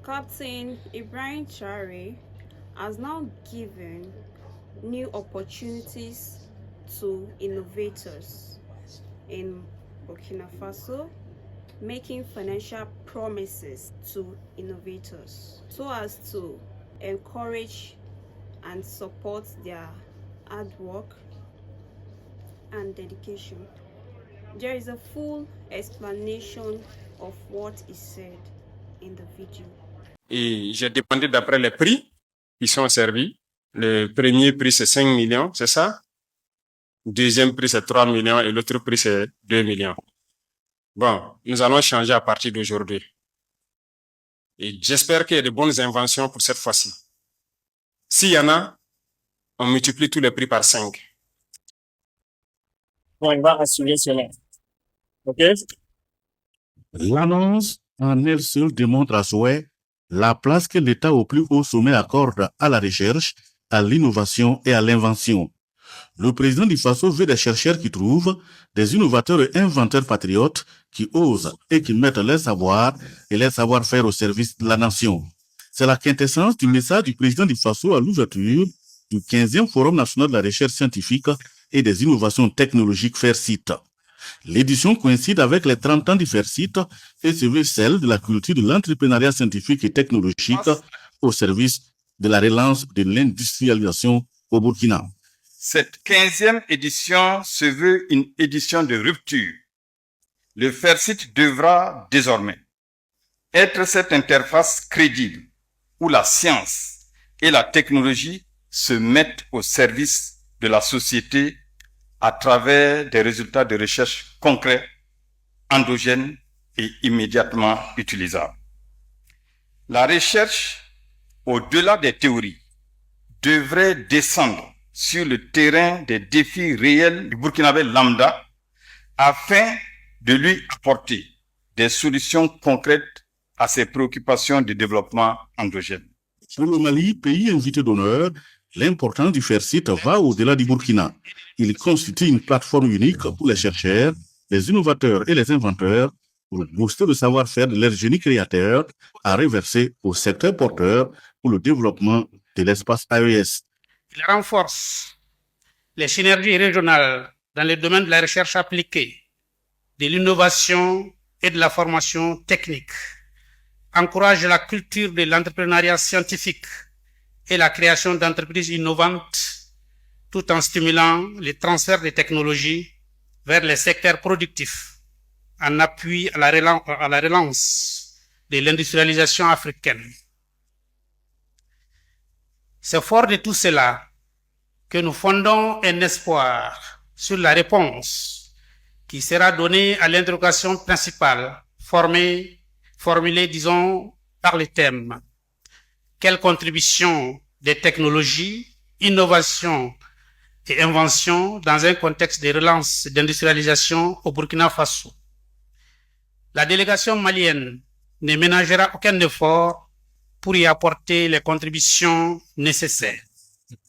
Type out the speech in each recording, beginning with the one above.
Captain Ibrahim Traore has now given new opportunities to innovators in Burkina Faso, making financial promises to innovators so as to encourage and support their hard work and dedication. There is a full explanation of what is said in the video. Et j'ai demandé d'après les prix qui sont servis. Le premier prix, c'est 5 millions, c'est ça? Le deuxième prix, c'est 3 millions et l'autre prix, c'est 2 millions. Bon, nous allons changer à partir d'aujourd'hui. Et j'espère qu'il y a de bonnes inventions pour cette fois-ci. S'il y en a, on multiplie tous les prix par 5. Bon, il va assurer cela. OK? L'annonce en elle seule démontre à souhait la place que l'État au plus haut sommet accorde à la recherche, à l'innovation et à l'invention. Le président du Faso veut des chercheurs qui trouvent, des innovateurs et inventeurs patriotes qui osent et qui mettent leur savoir et leur savoir-faire au service de la nation. C'est la quintessence du message du président du Faso à l'ouverture du 15e Forum national de la recherche scientifique et des innovations technologiques FAIRCIT. L'édition coïncide avec les 30 ans du FAIRCIT et se veut celle de la culture de l'entrepreneuriat scientifique et technologique au service de la relance de l'industrialisation au Burkina. Cette 15e édition se veut une édition de rupture. Le FAIRCIT devra désormais être cette interface crédible où la science et la technologie se mettent au service de la société à travers des résultats de recherche concrets, endogènes et immédiatement utilisables. La recherche, au-delà des théories, devrait descendre sur le terrain des défis réels du Burkinabé lambda afin de lui apporter des solutions concrètes à ses préoccupations de développement endogène. Pour le Mali, pays invité d'honneur, l'importance du FAIRCIT va au-delà du Burkina. Il constitue une plateforme unique pour les chercheurs, les innovateurs et les inventeurs pour booster le savoir-faire de leurs génies créateurs à reverser au secteur porteur pour le développement de l'espace AES. Il renforce les synergies régionales dans le domaine de la recherche appliquée, de l'innovation et de la formation technique, encourage la culture de l'entrepreneuriat scientifique et la création d'entreprises innovantes, tout en stimulant le transfert des technologies vers les secteurs productifs, en appui à la relance de l'industrialisation africaine. C'est fort de tout cela que nous fondons un espoir sur la réponse qui sera donnée à l'interrogation principale formulée, disons, par le thème. Quelle contribution des technologies, innovations et inventions dans un contexte de relance d'industrialisation au Burkina Faso? La délégation malienne ne ménagera aucun effort pour y apporter les contributions nécessaires.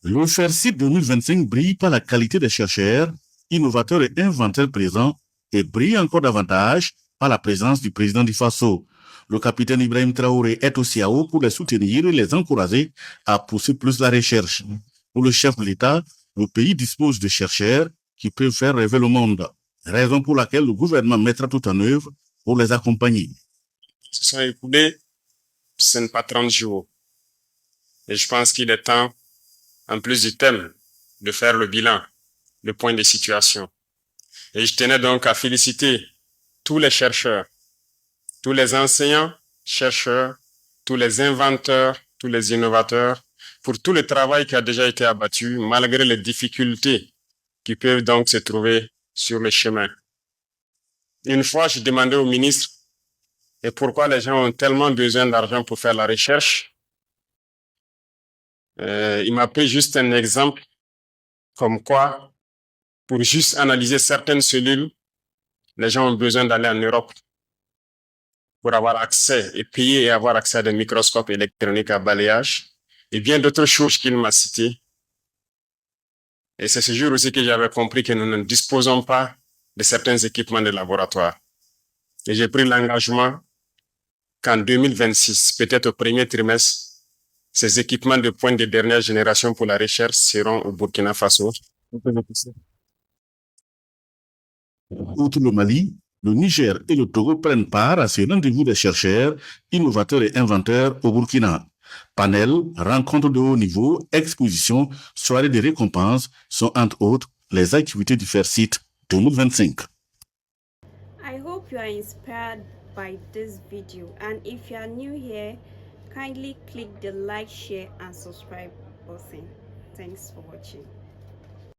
Le FAIRCIT 2025 brille par la qualité des chercheurs, innovateurs et inventeurs présents et brille encore davantage par la présence du président du Faso. Le capitaine Ibrahim Traoré est aussi à haut pour les soutenir et les encourager à pousser plus la recherche. Pour le chef de l'État, le pays dispose de chercheurs qui peuvent faire rêver le monde, raison pour laquelle le gouvernement mettra tout en œuvre pour les accompagner. Se sont écoulés, ce n'est pas 30 jours. Et je pense qu'il est temps, en plus du thème, de faire le bilan, le point de situation. Et je tenais donc à féliciter tous les chercheurs, tous les enseignants, chercheurs, tous les inventeurs, tous les innovateurs, pour tout le travail qui a déjà été abattu, malgré les difficultés qui peuvent donc se trouver sur le chemin. Une fois, je demandais au ministre et pourquoi les gens ont tellement besoin d'argent pour faire la recherche. Il m'a pris juste un exemple comme quoi, pour juste analyser certaines cellules, les gens ont besoin d'aller en Europe pour avoir accès et payer et avoir accès à des microscopes électroniques à balayage et bien d'autres choses qu'il m'a citées. Et c'est ce jour aussi que j'avais compris que nous ne disposons pas de certains équipements de laboratoire. Et j'ai pris l'engagement qu'en 2026, peut-être au premier trimestre, ces équipements de pointe de dernière génération pour la recherche seront au Burkina Faso. Outre le Mali, le Niger et le Togo prennent part à ces rendez-vous des chercheurs, innovateurs et inventeurs au Burkina. Panels, rencontres de haut niveau, expositions, soirées de récompenses sont entre autres les activités du FAIRCIT 2025. I hope you are inspired by this video, and if you are new here, kindly click the like, share and subscribe button. Thanks for watching.